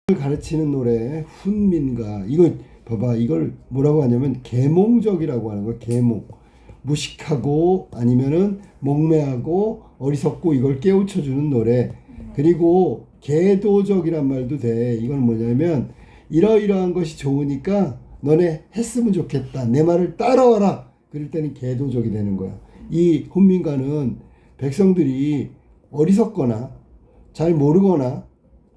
가르치는 노래 훈민가. 이거 봐봐, 이걸 뭐라고 하냐면 계몽적이라고 하는 거야. 계몽. 무식하고 아니면은 목매하고 어리석고 이걸 깨우쳐주는 노래. 그리고 계도적이란 말도 돼. 이건 뭐냐면 이러이러한 것이 좋으니까 너네 했으면 좋겠다, 내 말을 따라와라, 그럴 때는 계도적이 되는 거야. 이 훈민가는 백성들이 어리석거나 잘 모르거나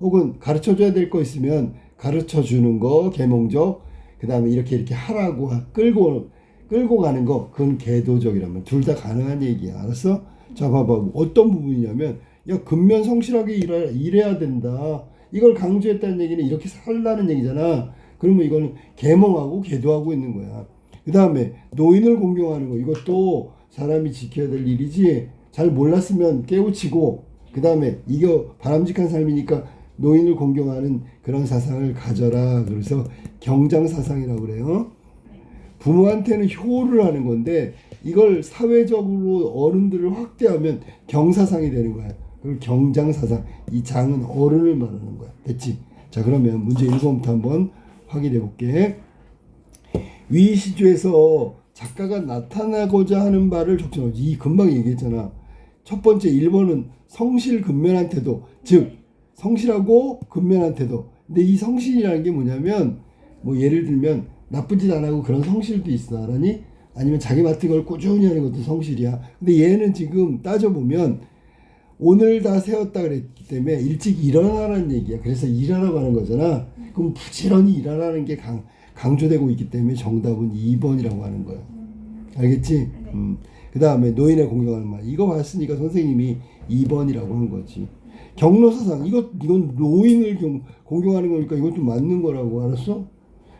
혹은 가르쳐줘야 될 거 있으면 가르쳐주는 거 계몽적, 그 다음에 이렇게 하라고 끌고 가는 거, 그건 계도적이라면 둘 다 가능한 얘기야. 알았어? 자, 봐봐. 어떤 부분이냐면, 야, 근면 성실하게 일해야 된다, 이걸 강조했다는 얘기는 이렇게 살라는 얘기잖아. 그러면 이거는 계몽하고 계도하고 있는 거야. 그 다음에 노인을 공경하는 거, 이것도 사람이 지켜야 될 일이지. 잘 몰랐으면 깨우치고, 그 다음에 이거 바람직한 삶이니까 노인을 공경하는 그런 사상을 가져라. 그래서 경장사상이라고 그래요. 부모한테는 효를 하는 건데 이걸 사회적으로 어른들을 확대하면 경사상이 되는 거야. 그걸 경장사상. 이 장은 어른을 말하는 거야. 됐지? 자, 그러면 문제 1번부터 한번 확인해 볼게. 위 시조에서 작가가 나타나고자 하는 바를 적절하지. 이 금방 얘기했잖아. 첫 번째 1번은 성실 근면한 태도, 즉 성실하고 근면한 태도. 근데 이 성실이라는 게 뭐냐면, 뭐 예를 들면 나쁜 짓 안 하고 그런 성실도 있어. 알았니? 아니면 자기 맡은 걸 꾸준히 하는 것도 성실이야. 근데 얘는 지금 따져보면 오늘 다 세웠다 그랬기 때문에 일찍 일어나라는 얘기야. 그래서 일하라고 하는 거잖아. 그럼 부지런히 일하라는 게 강조되고 있기 때문에 정답은 2번이라고 하는 거야. 알겠지? 그 다음에 노인의 공경하는 말. 이거 봤으니까 선생님이 2번이라고 한 거지. 경로사상. 이건 노인을 공경하는 거니까 이것도 맞는 거라고. 알았어?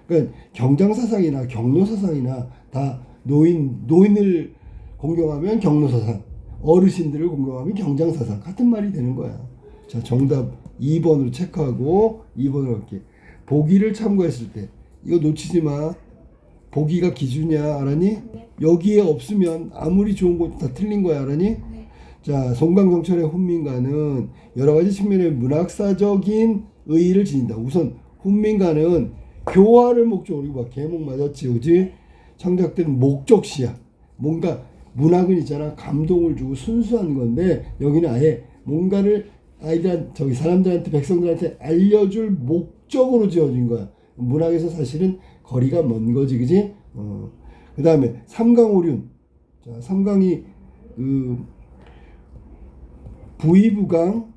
그러니까 경장사상이나 경로사상이나 다 노인을 공경하면 경로사상, 어르신들을 공경하면 경장사상, 같은 말이 되는 거야. 자, 정답 2번으로 체크하고 2번으로 할게. 보기를 참고했을 때 이거 놓치지 마. 보기가 기준이야. 알았니? 네. 여기에 없으면 아무리 좋은 것도 다 틀린 거야. 알았니? 네. 자, 송강정철의 훈민가는 여러 가지 측면의 문학사적인 의의를 지닌다. 우선 훈민가는 교화를 목적으로, 이거 봐, 계몽 맞았지, 그지? 창작된 목적시야. 뭔가 문학은 있잖아, 감동을 주고 순수한 건데 여기는 아예 뭔가를 사람들한테, 백성들한테 알려줄 목적으로 지어진 거야. 문학에서 사실은 거리가 먼 거지, 그지? 그 다음에 삼강오륜. 자, 삼강이 부의부강,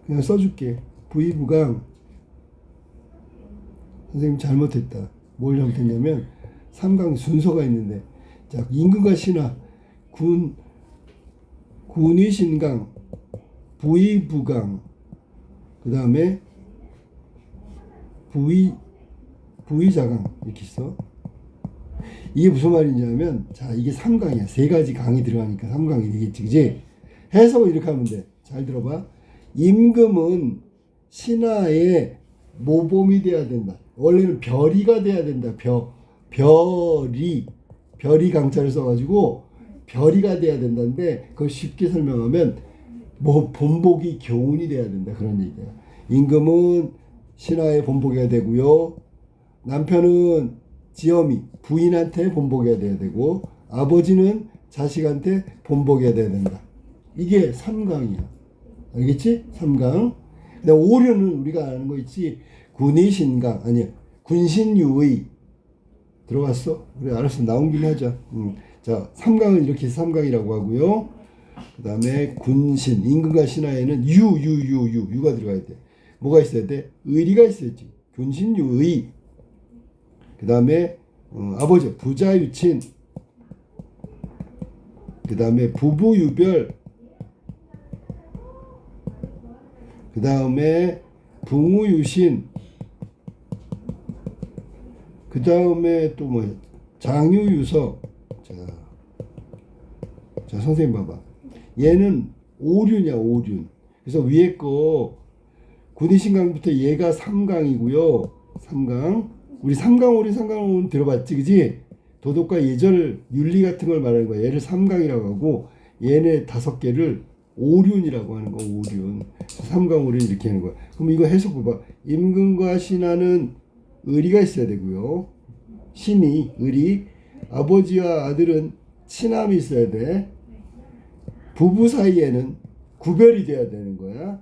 그냥 써줄게. 부의부강. 선생님 잘못했다. 뭘 잘못했냐면 삼강 순서가 있는데, 자, 임금과 신하, 군의신강, 부의부강, 그 다음에 부의자강, 이렇게 있어. 이게 무슨 말이냐면, 자, 이게 3강이야. 세 가지 강이 들어가니까 3강이 되겠지, 그지? 해석을 이렇게 하면 돼. 잘 들어봐. 임금은 신하의 모범이 돼야 된다. 원래는 별이가 돼야 된다. 별이 강자를 써가지고 별이가 돼야 된다는데, 그걸 쉽게 설명하면 뭐 본보기 교훈이 돼야 된다, 그런 얘기야. 임금은 신하의 본보기가 되고요. 남편은 지엄이 부인한테 본보기가 돼야 되고, 아버지는 자식한테 본보기가 돼야 된다. 이게 3강이야. 알겠지? 3강. 근데 오류는 우리가 아는 거 있지. 군의신강, 아니 군신유의. 들어갔어? 그래, 알았어. 나온 김에 하자. 자, 3강은 이렇게 3강이라고 하고요. 그 다음에 군신, 임금과 신하에는 유가 들어가야 돼. 뭐가 있어야 돼? 의리가 있어야지. 군신유의. 그 다음에 아버지 부자유친. 그 다음에 부부유별. 그 다음에 붕우유신. 그 다음에 또 뭐 장유유서. 자, 선생님 봐봐. 얘는 오륜이야, 오륜. 그래서 위에 거 군의신강부터 얘가 3강이고요. 3강. 우리 3강 오륜, 3강 오륜 들어봤지, 그지? 도덕과 예절, 윤리 같은 걸 말하는 거야. 얘를 3강이라고 하고, 얘네 5개를 오륜이라고 하는 거. 오륜. 삼강오륜 이렇게 하는 거야. 그럼 이거 해석 봐봐. 임금과 신하는 의리가 있어야 되고요. 신이 의리. 아버지와 아들은 친함이 있어야 돼. 부부 사이에는 구별이 돼야 되는 거야.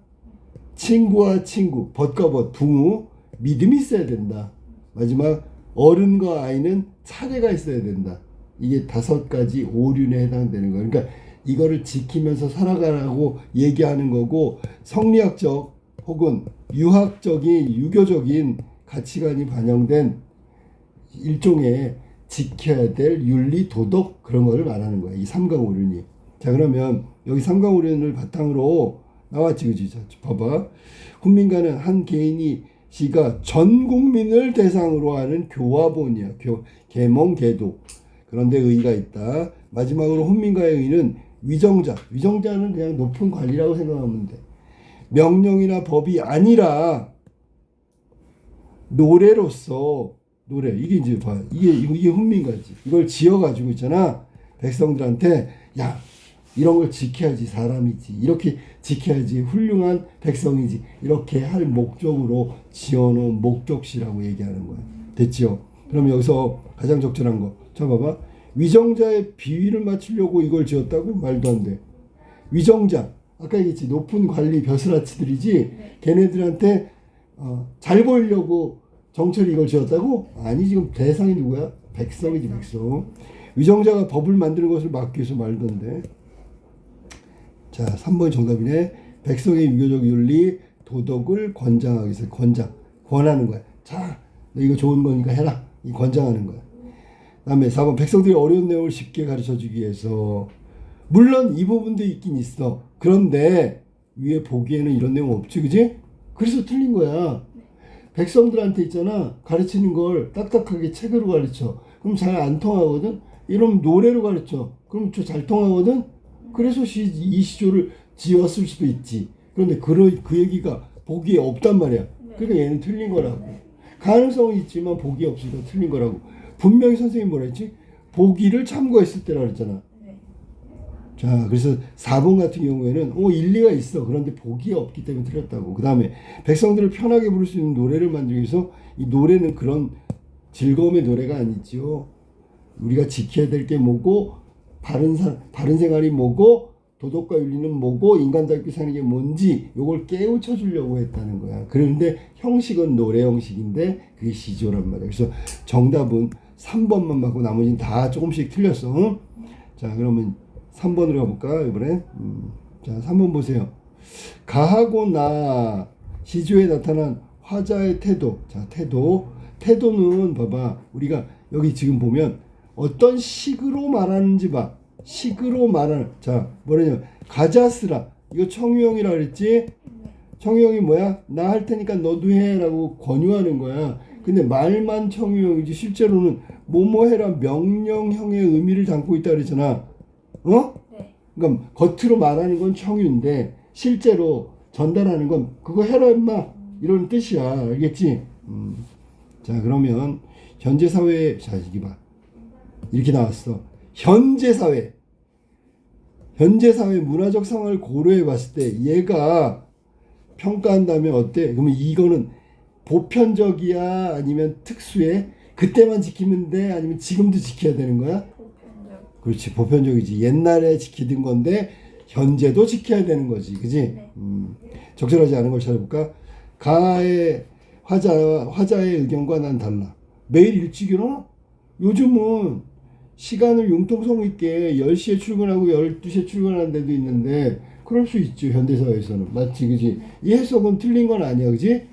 친구와 친구, 벗과 벗, 부모, 믿음이 있어야 된다. 마지막 어른과 아이는 차례가 있어야 된다. 이게 5가지 오륜에 해당되는 거야. 그러니까 이거를 지키면서 살아가라고 얘기하는 거고, 성리학적 혹은 유학적인 유교적인 가치관이 반영된 일종의 지켜야 될 윤리 도덕 그런 거를 말하는 거야. 이 삼강오륜이. 자, 그러면 여기 삼강오륜을 바탕으로 나왔지, 그지? 자, 봐봐. 훈민가는 한 개인이 시가 전 국민을 대상으로 하는 교화본이야. 계몽계도. 그런데 의의가 있다. 마지막으로 훈민가의 의의는 위정자. 위정자는 그냥 높은 관리라고 생각하면 돼. 명령이나 법이 아니라 노래로서 노래. 이게 이제 봐. 이게 훈민가지. 이걸 지어가지고 있잖아. 백성들한테 야, 이런 걸 지켜야지 사람이지. 이렇게 지켜야지 훌륭한 백성이지. 이렇게 할 목적으로 지어놓은 목적시라고 얘기하는 거야. 됐죠? 그럼 여기서 가장 적절한 거. 자, 봐봐. 위정자의 비위를 맞추려고 이걸 지었다고? 말도 안 돼. 위정자. 아까 얘기했지. 높은 관리 벼슬아치들이지. 걔네들한테 잘 보이려고 정철이 이걸 지었다고? 아니, 지금 대상이 누구야? 백성이지, 백성. 위정자가 법을 만드는 것을 막기 위해서 말던데. 자, 3번 정답이네. 백성의 유교적 윤리, 도덕을 권장하기 위해서 권하는 거야. 자, 너 이거 좋은 거니까 해라. 이 권장하는 거야. 다음에 4번 백성들이 어려운 내용을 쉽게 가르쳐주기 위해서. 물론 이 부분도 있긴 있어. 그런데 위에 보기에는 이런 내용 없지, 그지? 그래서 틀린 거야. 백성들한테 있잖아, 가르치는 걸 딱딱하게 책으로 가르쳐. 그럼 잘 안 통하거든? 이러면 노래로 가르쳐. 그럼 저 잘 통하거든? 그래서 이 시조를 지었을 수도 있지. 그런데 그 얘기가 보기에 없단 말이야. 그러니까 얘는 틀린 거라고. 가능성은 있지만 보기에 없으니까 틀린 거라고. 분명히 선생님이 뭐라 했지? 보기를 참고했을 때라 그랬잖아. 자, 그래서 4번 같은 경우에는 일리가 있어. 그런데 보기에 없기 때문에 틀렸다고. 그 다음에 백성들을 편하게 부를 수 있는 노래를 만들기 위해서 이 노래는 그런 즐거움의 노래가 아니죠. 우리가 지켜야 될 게 뭐고, 바른 생활이 뭐고, 도덕과 윤리는 뭐고, 인간답게 사는 게 뭔지 요걸 깨우쳐 주려고 했다는 거야. 그런데 형식은 노래 형식인데 그게 시조란 말이야. 그래서 정답은 3번만 맞고 나머지는 다 조금씩 틀렸어. 응? 자, 그러면 3번으로 가볼까 이번에. 자, 3번 보세요. 가하고 나 시조에 나타난 화자의 태도. 자, 태도는 봐봐. 우리가 여기 지금 보면 어떤 식으로 말하는지 봐. 식으로 말하는. 자, 뭐냐면 가자스라. 이거 청유형이라 그랬지? 청유형이 뭐야? 나 할 테니까 너도 해라고 권유하는 거야. 근데 말만 청유형이지 실제로는 뭐뭐 해라 명령형의 의미를 담고 있다 그랬잖아. 네. 그러니까 겉으로 말하는 건 청유인데 실제로 전달하는 건 그거 해라 임마 이런 뜻이야. 알겠지? 자, 그러면 현재 사회에, 자, 이게 봐. 이렇게 나왔어. 현재 사회 문화적 상황을 고려해 봤을 때 얘가 평가한다면 어때? 그러면 이거는 보편적이야? 아니면 특수해? 그때만 지키면 돼? 아니면 지금도 지켜야 되는 거야? 보편적. 그렇지, 보편적이지. 옛날에 지키던 건데 현재도 지켜야 되는 거지. 그지? 네. 적절하지 않은 걸 찾아볼까? 가의 화자의 의견과 난 달라. 매일 일찍 일어나? 요즘은 시간을 융통성 있게 10시에 출근하고 12시에 출근하는 데도 있는데 그럴 수 있죠. 현대사회에서는. 맞지? 그지? 이 해석은 틀린 건 아니야. 그지? 네.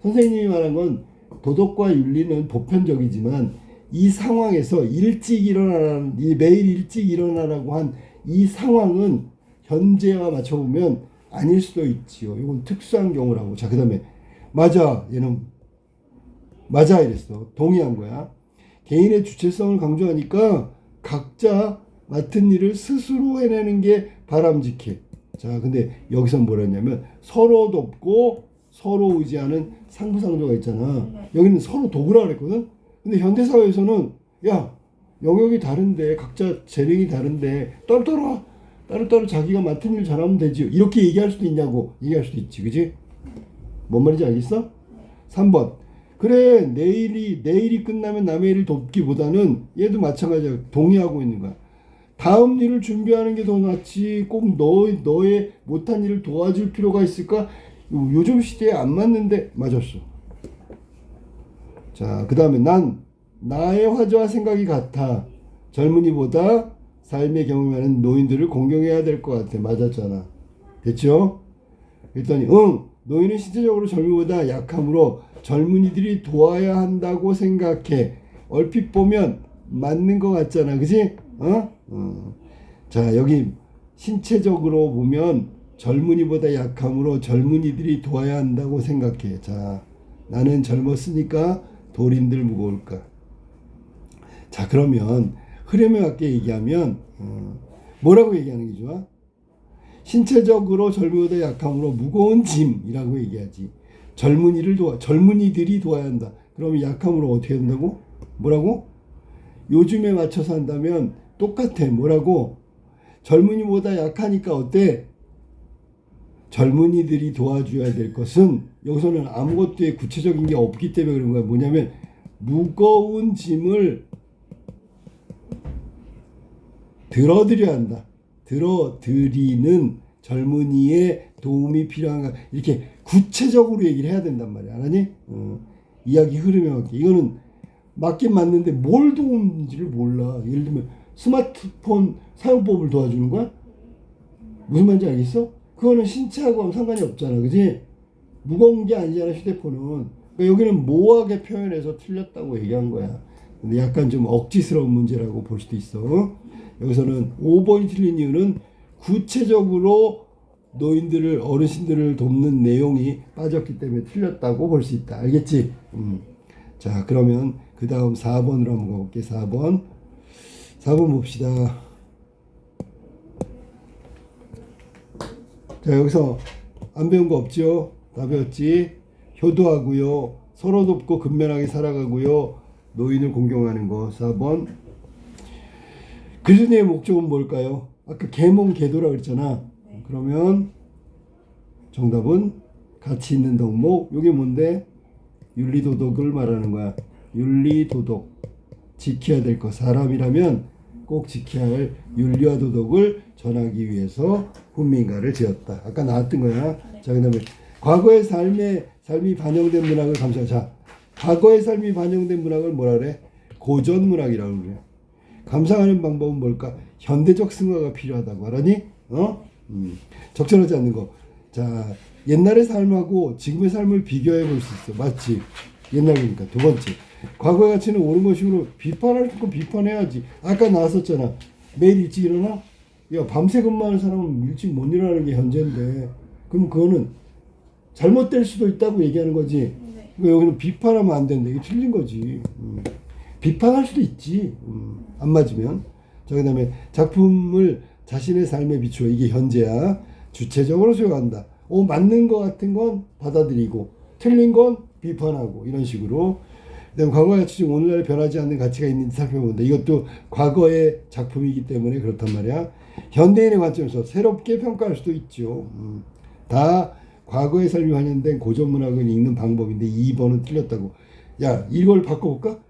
선생님이 말한 건 도덕과 윤리는 보편적이지만 이 상황에서 일찍 일어나라는, 매일 일찍 일어나라고 한 이 상황은 현재와 맞춰보면 아닐 수도 있지요. 이건 특수한 경우라고. 자, 그 다음에 맞아. 얘는 맞아 이랬어. 동의한 거야. 개인의 주체성을 강조하니까 각자 맡은 일을 스스로 해내는 게 바람직해. 자, 근데 여기서 뭐라 했냐면 서로 돕고 서로 의지하는 상부상조가 있잖아. 여기는 서로 돕으라 그랬거든. 근데 현대사회에서는 야, 영역이 다른데 각자 재능이 다른데 떨어라 따로따로 자기가 맡은 일 잘하면 되지. 이렇게 얘기할 수도 있냐고 얘기할 수도 있지. 그지? 뭔 말인지 알겠어? 3번. 그래, 내일이 끝나면 남의 일을 돕기보다는 얘도 마찬가지야. 동의하고 있는 거야. 다음 일을 준비하는 게 더 낫지. 꼭 너의 못한 일을 도와줄 필요가 있을까? 요즘 시대에 안 맞는데 맞았어. 자, 그 다음에 나의 화제와 생각이 같아. 젊은이보다 삶의 경험이 많은 노인들을 공경해야 될 것 같아. 맞았잖아. 됐죠? 그랬더니 노인은 신체적으로 젊은이보다 약하므로 젊은이들이 도와야 한다고 생각해. 얼핏 보면 맞는 것 같잖아. 그지? 자, 여기 신체적으로 보면 젊은이보다 약하므로 젊은이들이 도와야 한다고 생각해. 자, 나는 젊었으니까 돌인들 무거울까? 자, 그러면 흐름에 맞게 얘기하면 뭐라고 얘기하는 게 좋아? 신체적으로 젊은이보다 약하므로 무거운 짐이라고 얘기하지. 젊은이들이 도와야 한다. 그러면 약함으로 어떻게 된다고? 뭐라고? 요즘에 맞춰서 한다면 똑같아. 뭐라고? 젊은이보다 약하니까 어때? 젊은이들이 도와줘야 될 것은 여기서는 아무것도 구체적인 게 없기 때문에 그런 거야. 뭐냐면 무거운 짐을 들어드려야 한다. 들어드리는 젊은이의 도움이 필요한가. 이렇게 구체적으로 얘기를 해야 된단 말이야. 알았니? 이야기 흐름에 맞게. 이거는 맞긴 맞는데 뭘 도움인지를 몰라. 예를 들면 스마트폰 사용법을 도와주는 거야? 무슨 말인지 알겠어? 그거는 신체하고 상관이 없잖아. 그지? 무거운 게 아니잖아, 휴대폰은. 그러니까 여기는 모호하게 표현해서 틀렸다고 얘기한 거야. 근데 약간 좀 억지스러운 문제라고 볼 수도 있어. 여기서는 5번이 틀린 이유는 구체적으로 노인들을, 어르신들을 돕는 내용이 빠졌기 때문에 틀렸다고 볼 수 있다. 알겠지? 자, 그러면 그 다음 4번으로 한번 가볼게. 4번 봅시다. 자, 여기서 안 배운 거 없죠? 다 배웠지? 효도하고요. 서로 돕고 근면하게 살아가고요. 노인을 공경하는 거. 4번. 그리스도의 목적은 뭘까요? 아까 계몽 계도라 그랬잖아. 그러면 정답은 가치 있는 덕목. 이게 뭔데? 윤리도덕을 말하는 거야. 윤리도덕. 지켜야 될 것. 사람이라면 꼭 지켜야 할 윤리와 도덕을 전하기 위해서 훈민가를 지었다. 아까 나왔던 거야. 자, 그 다음에 과거의 삶이 반영된 문학을 감상하자. 자, 과거의 삶이 반영된 문학을 뭐라 그래? 고전문학이라고 그래. 감상하는 방법은 뭘까? 현대적 승화가 필요하다고 알았니? 적절하지 않는 거. 자, 옛날의 삶하고 지금의 삶을 비교해 볼 수 있어. 맞지? 옛날이니까. 두 번째, 과거의 가치는 옳은 것이므로 비판할 건 비판해야지. 아까 나왔었잖아. 매일 일찍 일어나? 야, 밤새 근무하는 사람은 일찍 못 일어나는 게 현재인데, 그럼 그거는 잘못될 수도 있다고 얘기하는 거지. 네. 그러니까 여기는 비판하면 안 된다. 이게 틀린 거지. 비판할 수도 있지. 안 맞으면. 자, 그 다음에 작품을 자신의 삶에 비추어. 이게 현재야. 주체적으로 수용한다. 맞는 거 같은 건 받아들이고 틀린 건 비판하고 이런 식으로. 그다음에 과거의 가치 중 오늘날 변하지 않는 가치가 있는지 살펴본다. 이것도 과거의 작품이기 때문에 그렇단 말이야. 현대인의 관점에서 새롭게 평가할 수도 있죠. 다 과거의 삶이 반영된 고전문학을 읽는 방법인데 2번은 틀렸다고. 야, 이걸 바꿔볼까?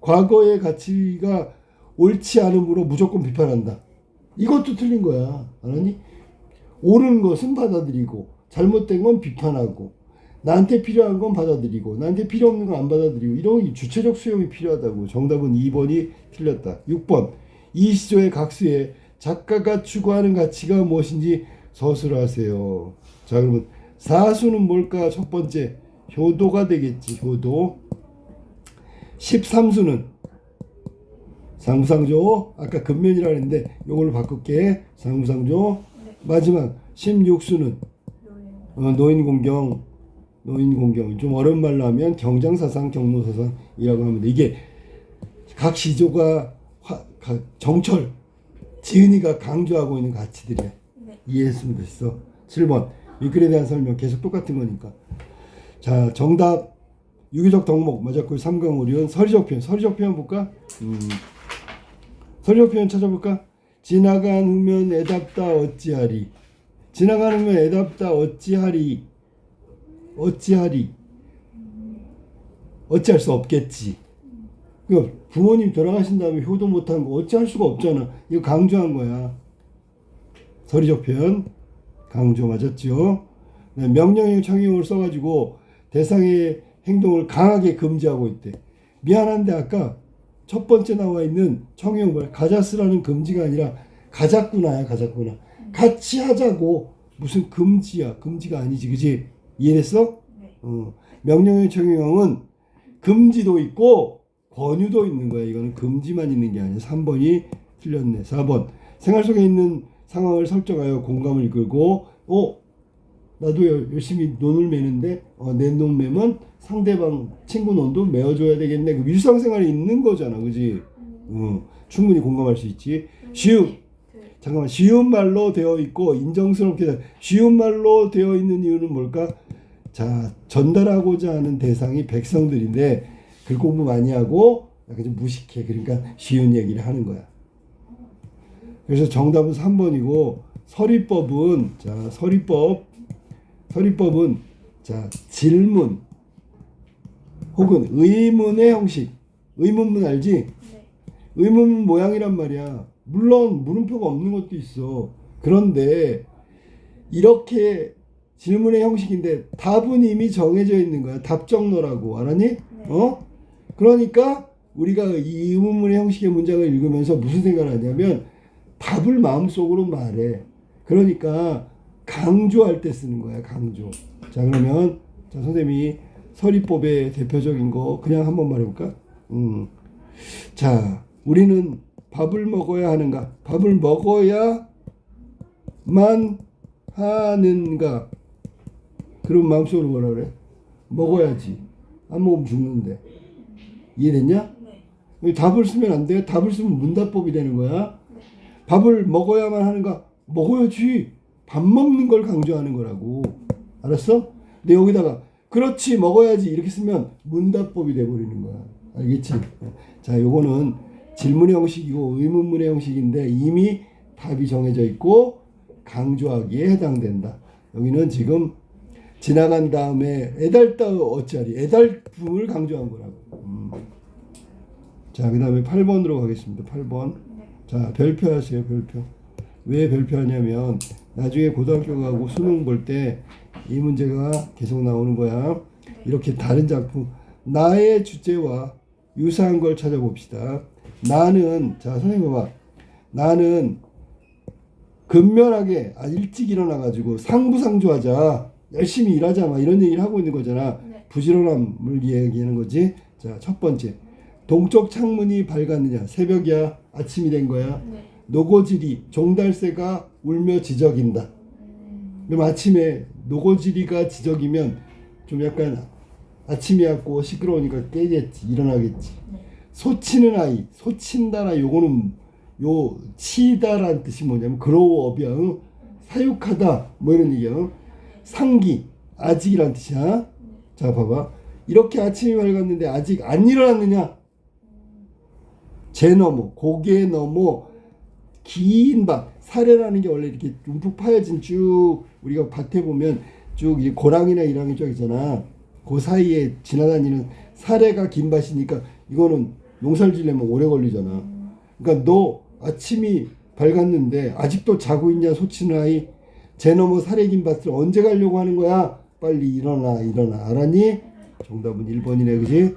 과거의 가치가 옳지 않으므로 무조건 비판한다. 이것도 틀린 거야. 알았니? 옳은 것은 받아들이고 잘못된 건 비판하고 나한테 필요한 건 받아들이고 나한테 필요 없는 건 안 받아들이고 이런 주체적 수용이 필요하다고. 정답은 2번이 틀렸다. 6번. 이 시조의 각수에 작가가 추구하는 가치가 무엇인지 서술하세요. 자, 그러면 사수는 뭘까? 첫 번째 효도가 되겠지. 효도. 13수는 상부상조. 아까 근면이라 했는데 이걸로 바꿀게. 상부상조. 네. 마지막 16수는 노인 공경. 좀 어려운 말로 하면 경장사상, 경로사상이라고 하면 돼. 이게 각 시조가 정철, 지은이가 강조하고 있는 가치들이야. 네. 이해했으면 됐어. 7번. 유클에 대한 설명 계속 똑같은 거니까. 자, 정답 유기적 덕목 맞았고 3강 오리온. 서리적 표현 볼까? 서리적 표현 찾아볼까? 지나간 후면 애답다 어찌하리. 지나간 후면 애답다 어찌하리. 어찌하리. 어찌할 수 없겠지. 그러니까 부모님 돌아가신 다음에 효도 못한 거 어찌할 수가 없잖아. 이거 강조한 거야. 서리적 표현 강조 맞았죠. 명령형 청형을 써가지고 대상의 행동을 강하게 금지하고 있대. 미안한데 아까 첫 번째 나와 있는 청형 말 가자스라는 금지가 아니라 가자꾸나야. 가자꾸나. 같이 하자고. 무슨 금지야. 금지가 아니지. 그지? 이해했어? 네. 명령형 청형은 금지도 있고 권유도 있는 거야. 이거는 금지만 있는 게 아니야. 3번이 틀렸네. 4번 생활 속에 있는 상황을 설정하여 공감을 이끌고 나도 열심히 논을 매는데 내 논 매면 상대방 친구 논도 메워줘야 되겠네. 그 일상생활에 있는 거잖아. 그지? 충분히 공감할 수 있지. 잠깐만. 쉬운 말로 되어 있고 인정스럽게 쉬운 말로 되어 있는 이유는 뭘까? 자, 전달하고자 하는 대상이 백성들인데 글 공부 많이 하고 약간 좀 무식해. 그러니까 쉬운 얘기를 하는 거야. 그래서 정답은 3번이고 서리법은 자, 서리법은 자, 질문 혹은 의문의 형식. 의문문 알지? 네. 의문문 모양이란 말이야. 물론 물음표가 없는 것도 있어. 그런데 이렇게 질문의 형식인데 답은 이미 정해져 있는 거야. 답정너라고. 알았니? 네. 그러니까 우리가 이 의문문의 형식의 문장을 읽으면서 무슨 생각을 하냐면 답을 마음속으로 말해. 그러니까 강조할 때 쓰는 거야. 강조. 자, 그러면 자, 선생님이 서리법의 대표적인 거 그냥 한번 말해볼까? 자, 우리는 밥을 먹어야 하는가? 밥을 먹어야만 하는가? 그럼 마음속으로 뭐라 그래? 먹어야지. 안 먹으면 죽는데. 이해됐냐? 네. 답을 쓰면 안 돼. 답을 쓰면 문답법이 되는 거야. 네. 밥을 먹어야만 하는가? 먹어야지. 밥 먹는 걸 강조하는 거라고. 알았어? 근데 여기다가 그렇지 먹어야지 이렇게 쓰면 문답법이 돼버리는 거야. 알겠지? 자, 요거는 질문의 형식이고 의문문의 형식인데 이미 답이 정해져 있고 강조하기에 해당된다. 여기는 지금 지나간 다음에 애달다 어찌하리. 애달픔을 강조한 거라고. 자, 그 다음에 8번으로 가겠습니다. 8번. 네. 자, 별표하세요. 별표. 왜 별표하냐면 나중에 고등학교 가고 수능 볼 때 이 문제가 계속 나오는 거야. 이렇게 다른 작품 나의 주제와 유사한 걸 찾아봅시다. 나는 자, 선생님 봐봐. 나는 근면하게 일찍 일어나가지고 상부상조하자. 열심히 일하자. 막 이런 얘기를 하고 있는 거잖아. 네. 부지런함을 얘기하는 거지. 자, 첫 번째. 동쪽 창문이 밝았느냐. 새벽이야. 아침이 된 거야. 네. 노고지리 종달새가 울며 지저긴다. 그럼 아침에 노고지리가 지저기면 좀 약간 아침이 왔고 시끄러우니까 깨겠지. 일어나겠지. 네. 소치는 아이. 소친다나 요거는 요 치다라는 뜻이 뭐냐면 그로우업이야. 응? 사육하다 뭐 이런 얘기야. 응? 상기 아직이란 뜻이야. 자, 봐봐. 이렇게 아침이 밝았는데 아직 안 일어났느냐. 제 너머 고개 너머 긴 밭. 사례라는 게 원래 이렇게 움푹 파여진 쭉 우리가 밭에 보면 쭉 이 고랑이나 이랑이 쫙 있잖아. 그 사이에 지나다니는 사례가 긴 밭이니까 이거는 농사를 지려면 오래 걸리잖아. 그러니까 너 아침이 밝았는데 아직도 자고 있냐 소치는 아이. 제 너머 사례 긴 밭을 언제 가려고 하는 거야? 빨리 일어나. 알았니? 정답은 1번이네. 그지?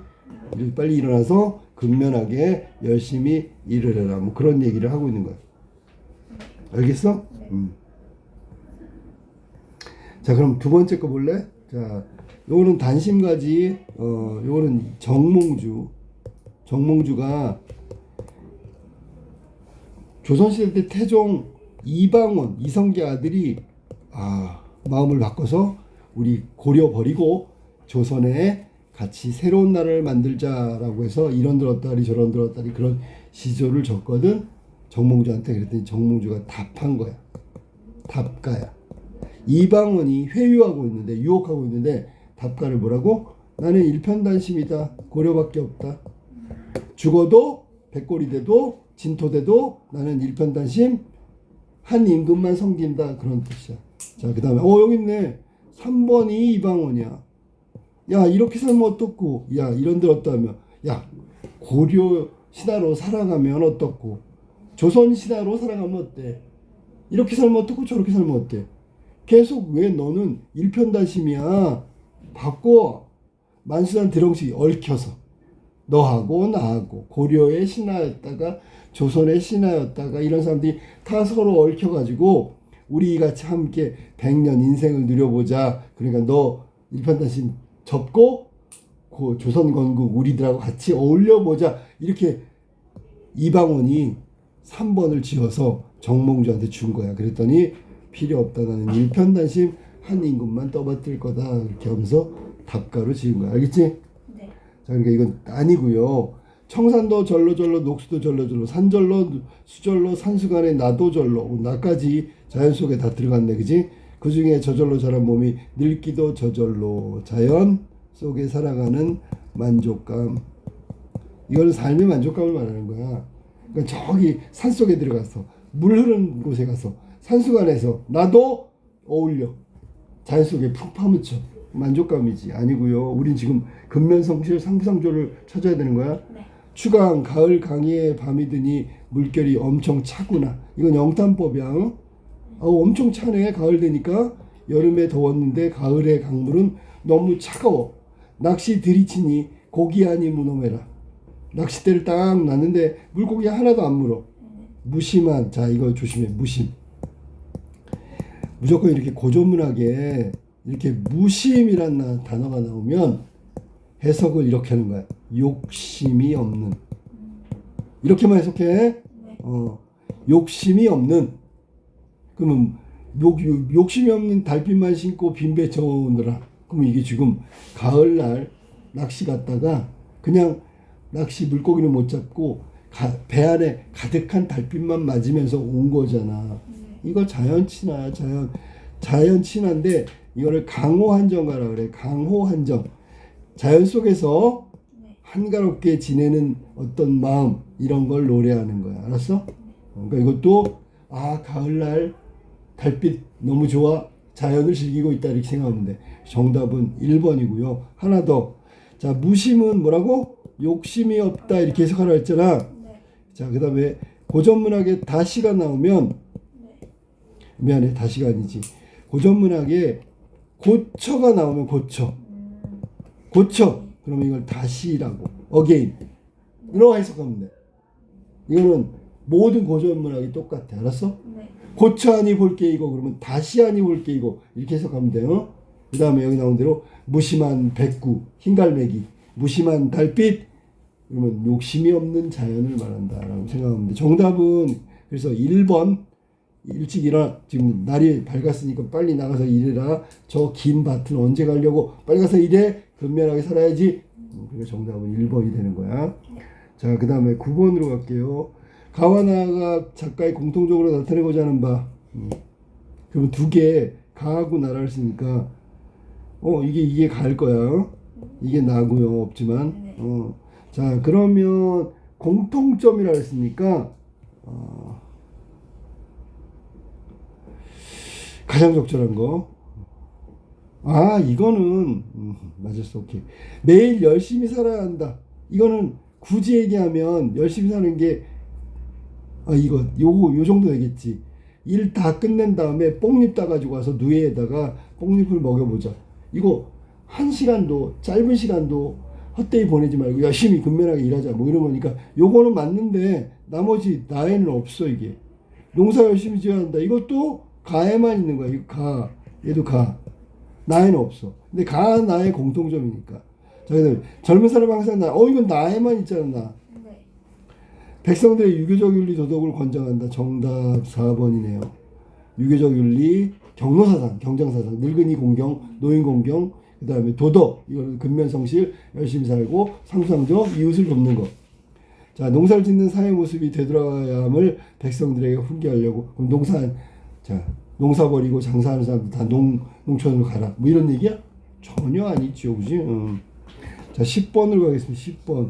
빨리 일어나서 근면하게 열심히 일을 해라. 뭐 그런 얘기를 하고 있는 거야. 알겠어? 자, 그럼 두 번째 거 볼래? 자, 요거는 단심가지. 요거는 정몽주가 조선시대 때 태종 이방원 이성계 아들이 마음을 바꿔서 우리 고려 버리고 조선에 같이 새로운 나라를 만들자라고 해서 이런 들었다리 저런 들었다리 그런 시조를 줬거든. 정몽주한테. 그랬더니 정몽주가 답한 거야. 답가야. 이방원이 회유하고 있는데 유혹하고 있는데 답가를 뭐라고? 나는 일편단심이다. 고려밖에 없다. 죽어도 백골이 돼도 진토대도 나는 일편단심 한 임금만 섬긴다 그런 뜻이야. 자, 그 다음에 여기 있네. 3번이 이방원이야. 야, 이렇게 살면 어떻고? 야, 이런데 어떠하며? 야, 고려 신화로 살아가면 어떻고? 조선 신화로 살아가면 어때? 이렇게 살면 어떻고 저렇게 살면 어때? 계속 왜 너는 일편단심이야? 바꿔. 만수단 들엉식 얽혀서 너하고 나하고 고려의 신하였다가 조선의 신하였다가 이런 사람들이 다 서로 얽혀가지고 우리 같이 함께 100년 인생을 누려보자. 그러니까 너 일편단심 접고 그 조선 건국 우리들하고 같이 어울려보자. 이렇게 이방원이 3번을 지어서 정몽주한테 준 거야. 그랬더니 필요 없다. 나는 일편단심 한 임금만 떠받들 거다. 이렇게 하면서 답가로 지은 거야. 알겠지? 네. 자, 그러니까 이건 아니고요. 청산도 절로절로 녹수도 절로절로 산절로 수절로 산수간에 나도 절로 나까지 자연 속에 다 들어갔네. 그지? 그 중에 저절로 자란 몸이 늙기도 저절로 자연 속에 살아가는 만족감. 이거는 삶의 만족감을 말하는 거야. 그러니까 저기 산 속에 들어가서 물 흐르는 곳에 가서 산수간에서 나도 어울려. 자연 속에 푹 파묻혀. 만족감이지. 아니고요. 우린 지금 근면성실 상부상조를 찾아야 되는 거야. 네. 추강 가을 강의에 밤이 드니 물결이 엄청 차구나. 이건 영탄법이야. 응? 엄청 차네. 가을 되니까. 여름에 더웠는데 가을의 강물은 너무 차가워. 낚시 들이치니 고기 아니 무놈해라. 낚싯대를 딱 놨는데 물고기 하나도 안 물어. 무심한. 자, 이거 조심해. 무심. 무조건 이렇게 고전문학에 이렇게 무심이란 단어가 나오면 해석을 이렇게 하는 거야. 욕심이 없는. 이렇게만 해석해. 네. 욕심이 없는. 그러면 욕심이 없는 달빛만 신고 빈배 저으느라. 그러면 이게 지금 가을날 낚시 갔다가 그냥 낚시 물고기는 못 잡고 배 안에 가득한 달빛만 맞으면서 온 거잖아. 이거 자연 친화야. 자연 친화인데 이거를 강호한정가라 그래. 강호한정. 자연 속에서 한가롭게 지내는 어떤 마음 이런 걸 노래하는 거야. 알았어? 그러니까 이것도 가을날 달빛 너무 좋아. 자연을 즐기고 있다 이렇게 생각하면 돼. 정답은 1번이고요. 하나 더. 자, 무심은 뭐라고? 욕심이 없다 이렇게 해석하라 했잖아. 네. 자, 그 다음에 고전문학에 다시가 나오면 미안해. 다시가 아니지. 고전문학에 고처가 나오면 고처. 그러면 이걸 다시라고. again. 이렇게 해석하면 돼. 이거는 모든 고전문학이 똑같아. 알았어? 네. 고처 아니 볼게 이거 그러면 다시 아니 볼게 이거 이렇게 해석하면 돼요. 그 다음에 여기 나온 대로 무심한 백구 흰갈매기 무심한 달빛 그러면 욕심이 없는 자연을 말한다라고 생각하면 돼. 정답은 그래서 1번 일찍 일어나. 지금 날이 밝았으니까 빨리 나가서 일해라. 저 긴 밭은 언제 가려고. 빨리 가서 일해. 근면하게 살아야지. 그러니까 정답은 1번이 되는 거야. 자, 그 다음에 9번으로 갈게요. 가와 나가 작가의 공통적으로 나타내고자 하는 바. 그러면 두 개 가하고 나를 쓰니까 이게 가일 거야. 이게 나고요. 없지만. 자, 그러면 공통점이라 했으니까 가장 적절한 거. 이거는 맞았어. 오케이. 매일 열심히 살아야 한다. 이거는 굳이 얘기하면 열심히 사는 게 요 정도 되겠지. 일 다 끝낸 다음에 뽕잎 따가지고 와서 누에에다가 뽕잎을 먹여보자. 이거 한 시간도 짧은 시간도 헛되이 보내지 말고 열심히 근면하게 일하자. 뭐 이런 거니까 요거는 맞는데 나머지 나에는 없어. 이게 농사 열심히 지어야 한다. 이것도 가에만 있는 거야. 이거 가. 얘도 가. 나에는 없어. 근데 가 나의 공통점이니까. 자, 그다음에 젊은 사람은 항상 이건 나에만 있잖아. 나. 네. 백성들의 유교적 윤리 도덕을 권장한다. 정답 4번이네요. 유교적 윤리, 경로사상, 경장사상, 늙은이 공경, 노인 공경, 그 다음에 도덕, 이거는 근면성실, 열심히 살고, 상상조, 이웃을 돕는 것. 자, 농사를 짓는 사회 모습이 되돌아가야 함을 백성들에게 훈계하려고. 그럼 농사 버리고 장사하는 사람들 다 농촌으로 가라. 뭐 이런 얘기야? 전혀 아니죠. 그지? 자, 10번으로 가겠습니다. 10번.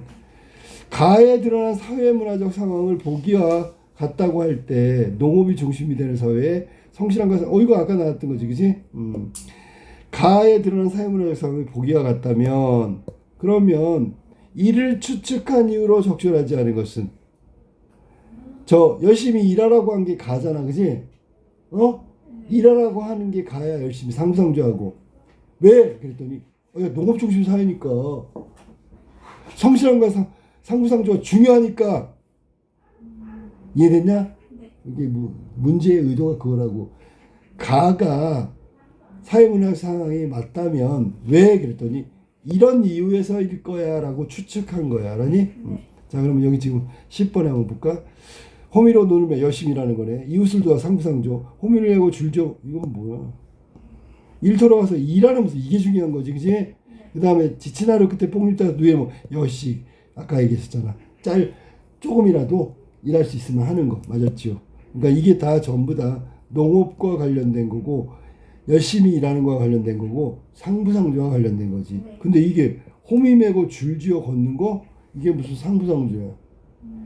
가에 드러난 사회문화적 상황을 보기와 같다고 할 때 농업이 중심이 되는 사회에 성실함과 이거 아까 나왔던 거지, 그지? 가에 드러난 사회문화적 상황을 보기와 같다면 그러면 이를 추측한 이유로 적절하지 않은 것은 저 열심히 일하라고 한 게 가잖아, 그지? 일하라고 하는 게 가야 열심히 상부상조하고 왜? 그랬더니 야, 농업 중심 사회니까 성실함과 상부상조가 중요하니까 이해됐냐? 이게 뭐 문제의 의도가 그거라고. 가가 사회문화 상황이 맞다면 왜? 그랬더니 이런 이유에서일 거야라고 추측한 거야. 알았니? 자, 그러면 여기 지금 10번에 한번 볼까? 호미로 놀면 열심히 일하는 거네. 이웃을 도와 상부상조. 호미를 내고 줄죠. 이건 뭐야? 일 돌아가서 일하는 모습 이게 중요한 거지, 그지? 그 다음에 지친 하루 끝에 뽕잎따라 누에 뭐 여시 아까 얘기했었잖아. 조금이라도 일할 수 있으면 하는 거 맞았지요? 그러니까 이게 다 전부 다 농업과 관련된 거고 열심히 일하는 거와 관련된 거고 상부상조와 관련된 거지. 근데 이게 호미 메고 줄지어 걷는 거 이게 무슨 상부상조야?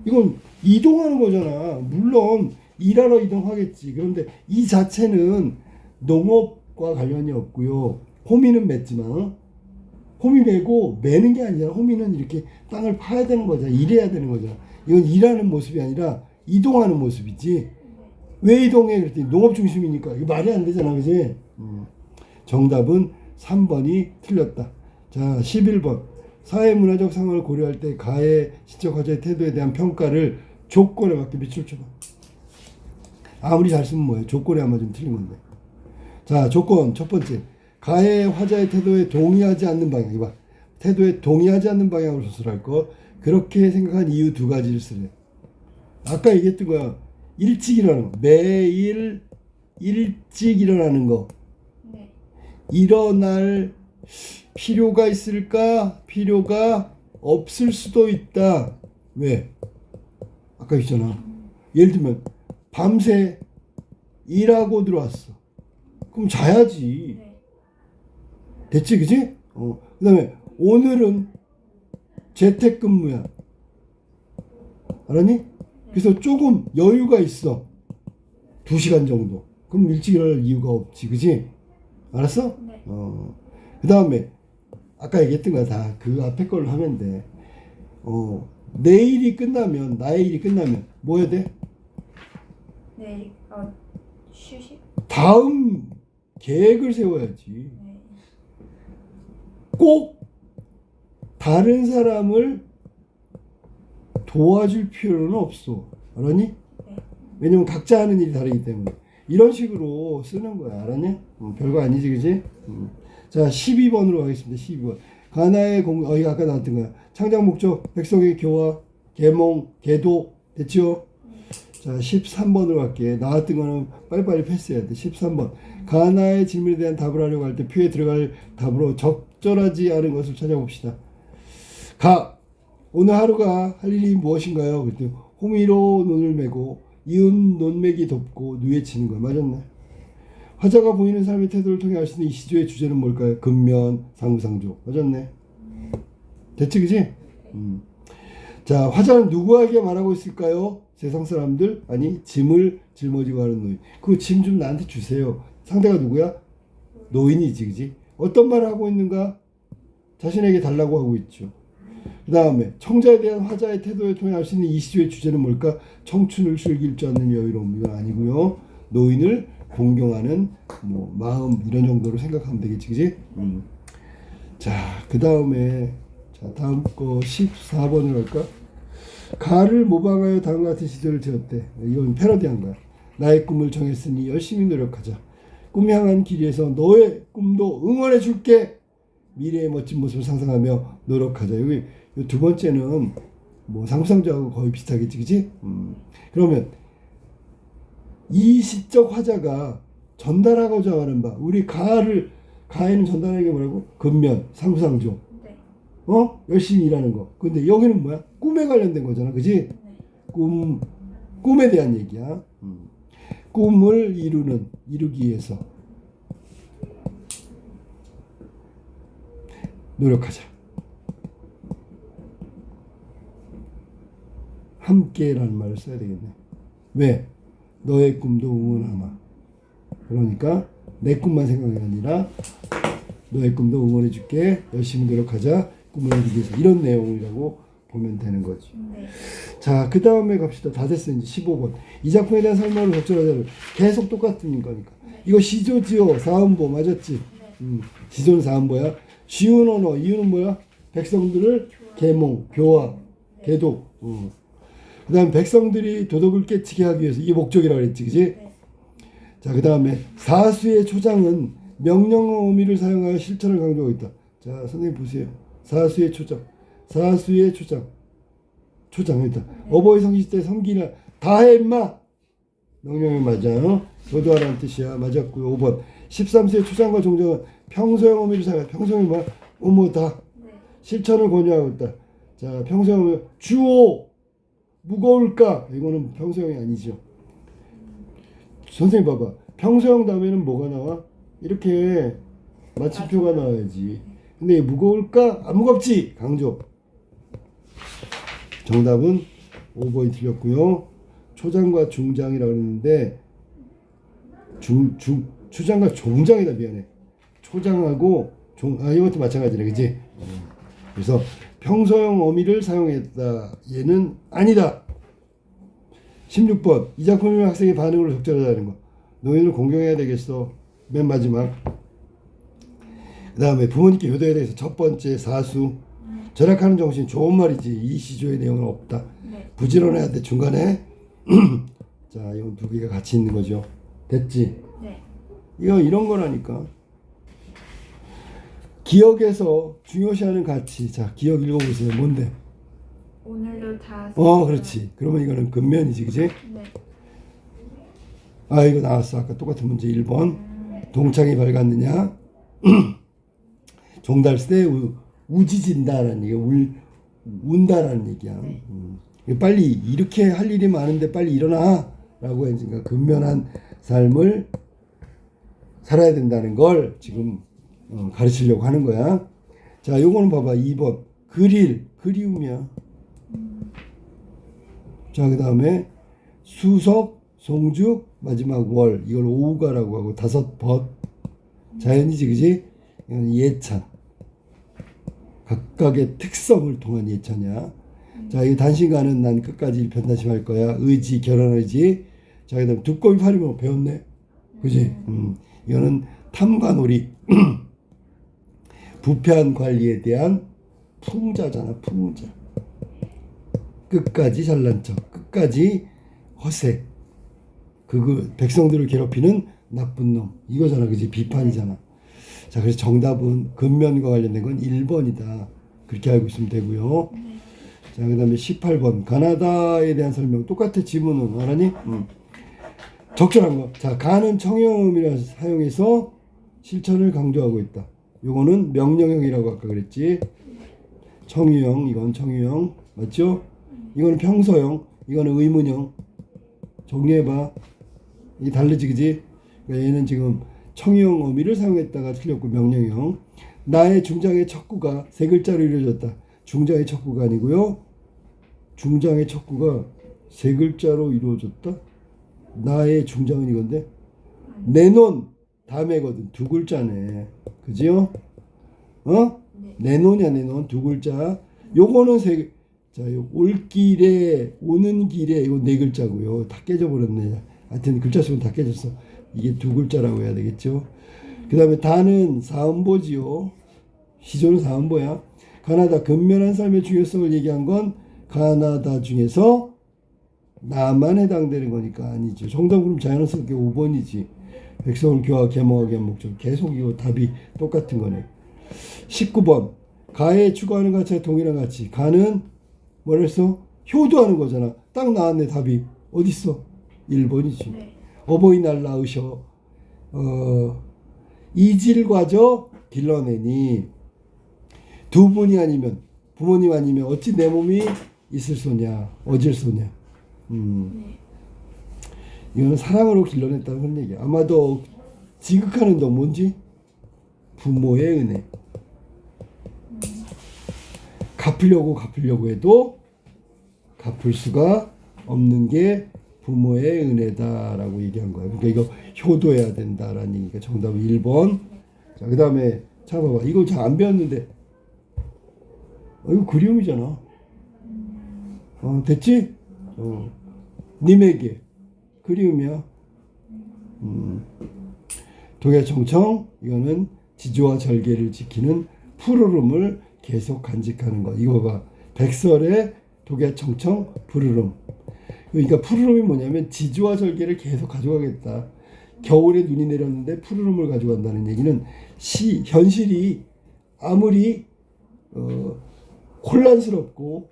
이건 이동하는 거잖아. 물론 일하러 이동하겠지. 그런데 이 자체는 농업과 관련이 없고요. 호미는 맺지만 호미 메고 매는 게 아니라 호미는 이렇게 땅을 파야 되는 거잖아. 일해야 되는 거잖아. 이건 일하는 모습이 아니라 이동하는 모습이지. 왜 이동해? 그랬더니 농업 중심이니까. 이거 말이 안 되잖아, 그지? 정답은 3번이 틀렸다. 자, 11번. 사회문화적 상황을 고려할 때 가의 시적 화자의 태도에 대한 평가를 조건에 맞게 밑줄 쳐봐. 아무리 잘 쓰면 뭐예요? 조건에 아마 좀 틀린 건데. 자, 조건 첫 번째. 가의 화자의 태도에 동의하지 않는 방향. 이봐. 태도에 동의하지 않는 방향으로 서술할 것. 그렇게 생각한 이유 두 가지를 쓰래. 아까 얘기했던 거야. 일찍 일어나는 거. 매일 일찍 일어나는 거. 네. 일어날 필요가 있을까? 필요가 없을 수도 있다. 왜? 아까 있잖아. 예를 들면 밤새 일하고 들어왔어. 그럼 자야지. 네. 됐지, 그지? 그 다음에 오늘은 재택근무야. 알았니? 그래서 조금 여유가 있어. 2시간 정도. 그럼 일찍 일어날 이유가 없지, 그지? 알았어? 네. 그 다음에 아까 얘기했던 거야. 다 그 앞에 걸로 하면 돼. 내일이 끝나면, 나의 일이 끝나면 뭐 해야 돼? 내일 휴식? 다음 계획을 세워야지. 네. 꼭 다른 사람을 도와줄 필요는 없어. 알았니? 네. 왜냐면 각자 하는 일이 다르기 때문에. 이런 식으로 쓰는 거야. 알았냐? 별거 아니지, 그지? 자, 12번으로 가겠습니다. 12번. 가나의 이거 아까 나왔던 거야. 창작 목적, 백성의 교화, 계몽, 계도. 됐죠? 자, 13번으로 갈게. 나왔던 거는 빨리빨리 패스해야 돼. 13번. 가나의 질문에 대한 답을 하려고 할 때 표에 들어갈 답으로 적절하지 않은 것을 찾아봅시다. 오늘 하루가 할 일이 무엇인가요? 그랬더니 호미로 논을 메고 이웃 논매기 돕고 누에 치는 거야. 맞았네. 화자가 보이는 삶의 태도를 통해 알 수 있는 이 시조의 주제는 뭘까요? 근면, 상부상조. 맞았네. 됐지, 그지? 자, 화자는 누구에게 말하고 있을까요? 세상 사람들? 아니, 짐을 짊어지고 하는 노인. 그 짐 좀 나한테 주세요. 상대가 누구야? 노인이지, 그지? 어떤 말을 하고 있는가? 자신에게 달라고 하고 있죠. 그 다음에 청자에 대한 화자의 태도를 통해 알 수 있는 이 시조의 주제는 뭘까? 청춘을 즐길 줄 아는 여유로움. 이건 아니고요. 노인을 공경하는 뭐 마음 이런 정도로 생각하면 되겠지, 그지? 자, 그 다음에 다음 거 14번으로 할까? 가를 모방하여 다음과 같은 시조를 지었대. 이건 패러디한 거야. 나의 꿈을 정했으니 열심히 노력하자. 꿈 향한 길에서 너의 꿈도 응원해 줄게. 미래의 멋진 모습을 상상하며 노력하자. 여기 두 번째는 뭐 상부상조하고 거의 비슷하겠지, 그지? 그러면 이 시적 화자가 전달하고자 하는 바, 우리 가에는 전달하는 게 뭐라고? 근면, 상부상조. 네. 열심히 일하는 거. 근데 여기는 뭐야? 꿈에 관련된 거잖아, 그지? 네. 꿈에 대한 얘기야. 꿈을 이루기 위해서 노력하자. 함께라는 말을 써야 되겠네. 왜? 너의 꿈도 응원하마. 그러니까 내 꿈만 생각이 아니라 너의 꿈도 응원해 줄게. 열심히 노력하자. 꿈을 이루기 위해서. 이런 내용이라고 보면 되는 거지. 네. 자, 그 다음에 갑시다. 다 됐어. 이제 15번. 이 작품에 대한 설명을 적절하자면 계속 똑같은 거니까. 이거 시조지어 사음보 맞았지? 시조는 사음보야. 쉬운 언어 이유는 뭐야? 백성들을 계몽, 교화, 계독. 그 다음에 백성들이 도덕을 깨치게 하기 위해서 이게 목적이라고 그랬지, 그지? 네. 자, 그 다음에 사수의 초장은 명령어 의미를 사용하여 실천을 강조하고 있다. 자, 선생님 보세요. 사수의 초장. 사수의 초장. 초장 일단. 어버이 성식 때 섬기라. 다 해 임마. 명령이 맞아요. 도도하라는 뜻이야. 맞았고요. 5번. 13세의 초장과 종장은 평소형 의미를 사용해. 평소형이 뭐야? 다. 네. 실천을 권유하고 있다. 자, 평소형 의미. 주오. 무거울까? 이거는 평소형이 아니죠. 선생님 봐봐. 평소형 다음에는 뭐가 나와? 이렇게 마침표가 나와야지. 근데 무거울까? 안 무겁지. 강조. 정답은 5번이 틀렸고요. 초장과 중장이라고 그러는데 초장과 종장이다. 미안해. 초장하고 이것도 마찬가지네. 그치? 그래서 평소형 어미를 사용했다. 얘는 아니다. 16번. 이 작품의 학생의 반응을 적절하다는 거. 노인을 공경해야 되겠어. 맨 마지막. 그 다음에 부모님께 효도에 대해서 첫 번째 사수. 절약하는 정신 좋은 말이지. 이 시조의 내용은 없다. 네. 부지런해야 돼. 중간에. 자, 이건 두 개가 같이 있는 거죠. 됐지? 네. 이거 이런 거라니까. 기억에서 중요시하는 가치. 자, 기억 읽어보세요. 뭔데? 오늘도 다. 그렇지. 그러면 이거는 근면이지, 그지? 네. 아, 이거 나왔어. 아까 똑같은 문제 1번. 동창이 밝았느냐? 종달새 우지진다라는 얘기야. 운다라는 얘기야. 빨리 이렇게 할 일이 많은데 빨리 일어나 라고 했으니까 근면한 삶을 살아야 된다는 걸 지금 가르치려고 하는 거야. 자, 요거는 봐봐. 2번. 그리움이야. 자, 그 다음에 수석, 송죽, 마지막 월. 이걸 오우가라고 하고 5벗. 자연이지, 그지? 이건 예찬. 각각의 특성을 통한 예찬이야. 자, 이 단신가는 난 끝까지 일편단심할 거야. 의지, 결혼 의지. 자, 그 다음에 두꺼비 파리모 배웠네. 그지? 이거는 탐관오리. 부패한 관리에 대한 풍자잖아. 풍자. 끝까지 잘난 척. 끝까지 허세. 백성들을 괴롭히는 나쁜 놈. 이거잖아. 그지? 비판이잖아. 자, 그래서 정답은 근면과 관련된 건 1번이다. 그렇게 알고 있으면 되고요. 자, 그 다음에 18번. 가나다에 대한 설명. 똑같아. 지문은. 알았니? 적절한 거. 자, 가는 청형음이라 사용해서 실천을 강조하고 있다. 요거는 명령형이라고 아까 그랬지. 청유형. 이건 청유형. 맞죠? 이거는 평소형. 이거는 의문형. 정리해봐. 이게 다르지, 그지? 그러니까 얘는 지금 청유형 어미를 사용했다가 틀렸고 명령형. 나의 중장의 척구가 세 글자로 이루어졌다. 중장의 척구가 아니고요. 중장의 척구가 세 글자로 이루어졌다. 나의 중장은 이건데 내논 다음에거든. 두 글자네. 그지요? 내논이야. 내논 두 글자. 요거는 자, 요 올길에 오는 길에 이거 네 글자고요. 다 깨져버렸네. 하여튼 글자 수는 다 깨졌어. 이게 두 글자라고 해야 되겠죠. 그 다음에 다는 사음보지요. 시조는 사음보야. 가나다 근면한 삶의 중요성을 얘기한 건 가나다 중에서 나만 해당되는 거니까 아니죠. 정답 그럼 자연스럽게 5번이지. 백성을 교화 계몽하게 한 목적. 계속 이거 답이 똑같은 거네. 19번. 가에 추구하는 가치와 동일한 가치. 가는 뭐라 했어? 효도하는 거잖아. 딱 나왔네 답이. 어딨어? 1번이지. 네. 어버이날 낳으셔. 이질과저 길러내니 두 분이 아니면 부모님 아니면 어찌 내 몸이 있을 소냐 어질 소냐. 이거는 사랑으로 길러냈다는 그런 얘기야. 아마도 지극하는 너 뭔지? 부모의 은혜. 갚으려고 해도 갚을 수가 없는 게 부모의 은혜다라고 얘기한 거예요. 그러니까 이거 효도해야 된다라는 얘기가 정답은 1번. 자, 그 다음에 자 봐봐. 이거 잘 안 배웠는데 이거 그리움이잖아. 됐지? 님에게 그리움이야. 독야청청 이거는 지조와 절개를 지키는 푸르름을 계속 간직하는 거. 이거 봐. 백설의 독야청청 푸르름. 그러니까 푸르름이 뭐냐면 지조와 절개를 계속 가져가겠다. 겨울에 눈이 내렸는데 푸르름을 가져간다는 얘기는 현실이 아무리 혼란스럽고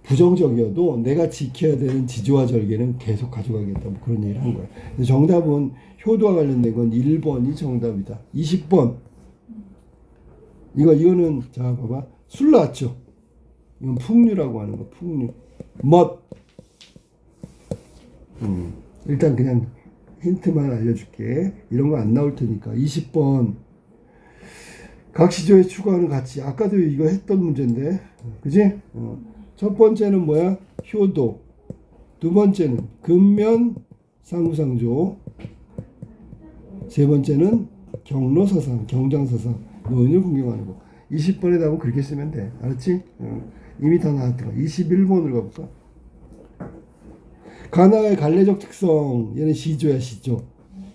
부정적이어도 내가 지켜야 되는 지조와 절개는 계속 가져가겠다. 뭐 그런 얘기를 한 거야. 정답은 효도와 관련된 건 1번이 정답이다. 20번. 이거는 자 봐봐. 술 나왔죠. 이건 풍류라고 하는 거. 풍류. 멋. 일단 그냥 힌트만 알려줄게. 이런 거 안 나올 테니까. 20번. 각 시조에 추가하는 가치. 아까도 이거 했던 문제인데. 그지? 첫 번째는 뭐야? 효도. 두 번째는 근면 상부상조. 세 번째는 경로서상, 경장서상. 노인을 궁경하는 거. 20번에 답은 그렇게 쓰면 돼. 알았지? 이미 다 나왔더라. 21번으로 가볼까? 가나의 갈래적 특성. 얘는 시조야, 시조.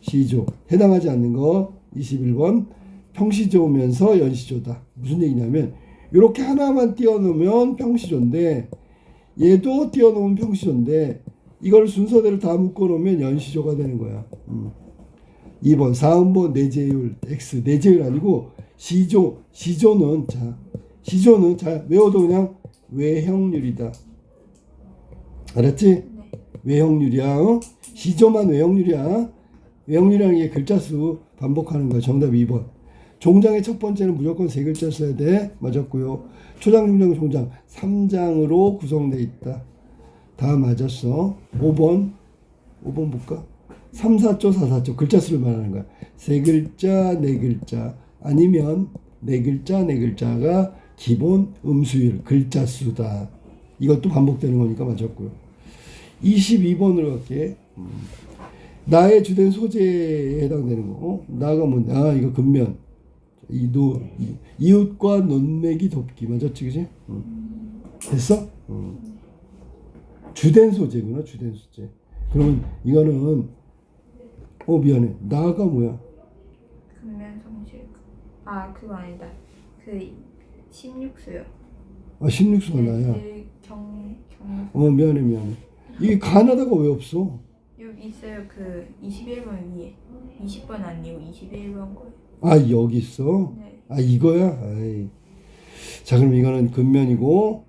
시조. 해당하지 않는 거. 21번. 평시조면서 연시조다. 무슨 얘기냐면 이렇게 하나만 띄워놓으면 평시조인데 얘도 띄워놓으면 평시조인데 이걸 순서대로 다 묶어놓으면 연시조가 되는 거야. 2번 사음보 내재율 X. 내재율 아니고 시조는 자 외워도 그냥 외형률이다. 알았지? 네. 외형률이야. 시조만 외형률이야. 외형률이라는 게 글자 수 반복하는 거야. 정답 2번. 종장의 첫 번째는 무조건 3글자 써야 돼. 맞았고요. 초장, 중장, 종장 3장으로 구성되어 있다. 다 맞았어. 5번 볼까? 3, 4조, 4, 4조 글자 수를 말하는 거야. 3글자, 4글자 아니면 4글자, 4글자가 기본 음수율 글자 수다. 이것도 반복되는 거니까 맞았고요. 22번으로 갈게. 나의 주된 소재에 해당되는 거. 나가 뭔데? 이거 근면. 이웃과 논맥이 돕기. 맞았지, 그지? 됐어? 주된 소재구나, 주된 소재. 그러면 이거는 미안해. 나가 뭐야? 근면 성실. 그거 아니다. 그 16수요. 16수가 나야. 미안해. 이게 가나다가 왜 없어? 여기 있어요. 그 21번 위에. 20번 아니고 21번 거예요. 여기 있어? 네. 이거야? 아이. 자, 그럼 이거는 근면이고,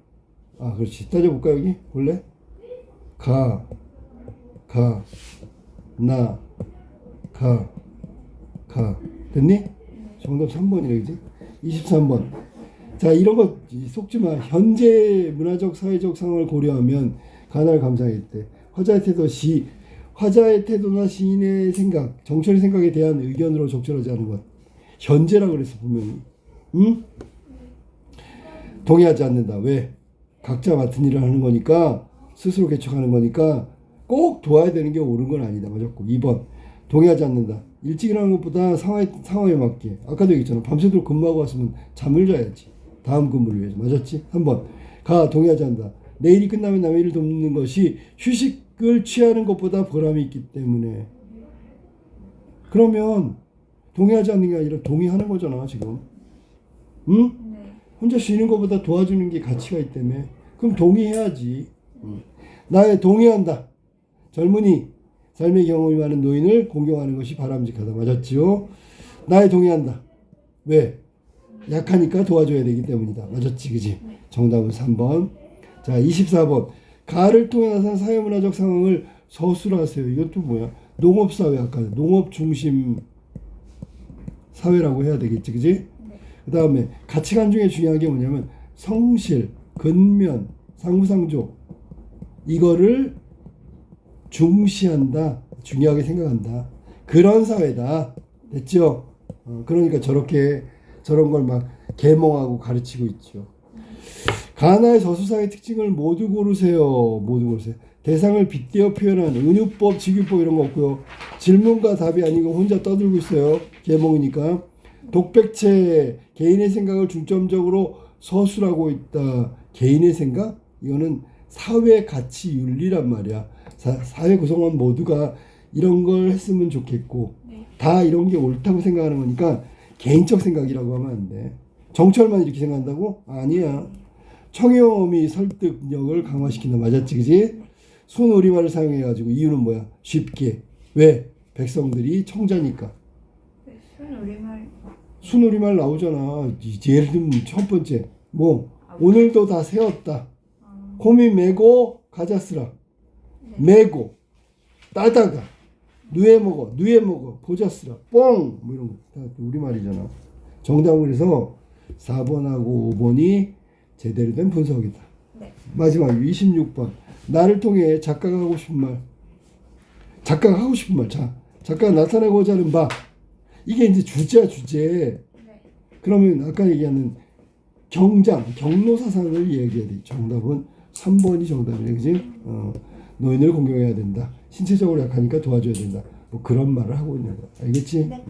그렇지. 따져볼까, 여기? 볼래? 나, 됐니? 정답 3번이래, 그지? 23번. 자, 이런 거 속지 마. 현재 문화적, 사회적 상황을 고려하면 가나를 감상했대. 화자의 태도나 시인의 생각, 정철의 생각에 대한 의견으로 적절하지 않은 것. 현재라 그랬어, 분명히. 응? 동의하지 않는다. 왜? 각자 맡은 일을 하는 거니까, 스스로 개척하는 거니까 꼭 도와야 되는 게 옳은 건 아니다. 맞았고. 2번. 동의하지 않는다. 일찍 일어나는 것보다 상황에 맞게. 아까도 얘기했잖아. 밤새도록 근무하고 왔으면 잠을 자야지. 다음 근무를 위해서. 맞았지? 3번. 동의하지 않는다. 내일이 끝나면 남의 일을 돕는 것이 휴식을 취하는 것보다 보람이 있기 때문에. 그러면 동의하지 않는 게 아니라 동의하는 거잖아, 지금. 응? 네. 혼자 쉬는 것보다 도와주는 게 가치가 있다며. 그럼 동의해야지. 나의 동의한다. 젊은이, 삶의 경험이 많은 노인을 공경하는 것이 바람직하다. 맞았지요? 나의 동의한다. 왜? 약하니까 도와줘야 되기 때문이다. 맞았지, 그지? 정답은 3번. 자, 24번. 가를 통해 나타난 사회문화적 상황을 서술하세요. 이것도 뭐야? 농업사회, 아까 농업 중심 사회라고 해야 되겠지, 그지? 네. 그 다음에 가치관 중에 중요한 게 뭐냐면 성실, 근면, 상부상조 이거를 중시한다, 중요하게 생각한다. 그런 사회다. 됐죠? 그러니까 저런 걸 막 계몽하고 가르치고 있죠. 가나의 저수상의 특징을 모두 고르세요. 대상을 빗대어 표현하는 은유법, 직유법 이런 거 없고요. 질문과 답이 아니고 혼자 떠들고 있어요. 계몽이니까. 독백체, 개인의 생각을 중점적으로 서술하고 있다. 개인의 생각? 이거는 사회 가치 윤리란 말이야. 사회 구성원 모두가 이런 걸 했으면 좋겠고 네. 다 이런 게 옳다고 생각하는 거니까 개인적 생각이라고 하면 안 돼. 정철만 이렇게 생각한다고? 아니야. 청렴이 설득력을 강화시킨다. 맞았지, 그지? 순우리말을 사용해가지고 이유는 뭐야? 쉽게. 왜? 백성들이 청자니까. 순우리말. 순우리말 나오잖아. 예를 들면 첫 번째. 뭐 오늘도 다 세웠다. 곰이 메고 가자 쓰라. 메고 따다가 누에 먹어 보자 쓰라. 뻥! 뭐 이런 거 다 우리말이잖아. 정답은 그래서 4번하고 5번이 제대로 된 분석이다. 네. 마지막 26번. 나를 통해 작가가 하고 싶은 말. 작가가 하고 싶은 말. 자, 작가가 나타내고자 하는 바. 이게 이제 주제야, 주제. 네. 그러면 아까 얘기하는 경로 사상을 얘기해야 돼. 정답은 3번이 정답이네, 그지? 노인을 공경해야 된다. 신체적으로 약하니까 도와줘야 된다. 뭐 그런 말을 하고 있는 거야. 알겠지? 네.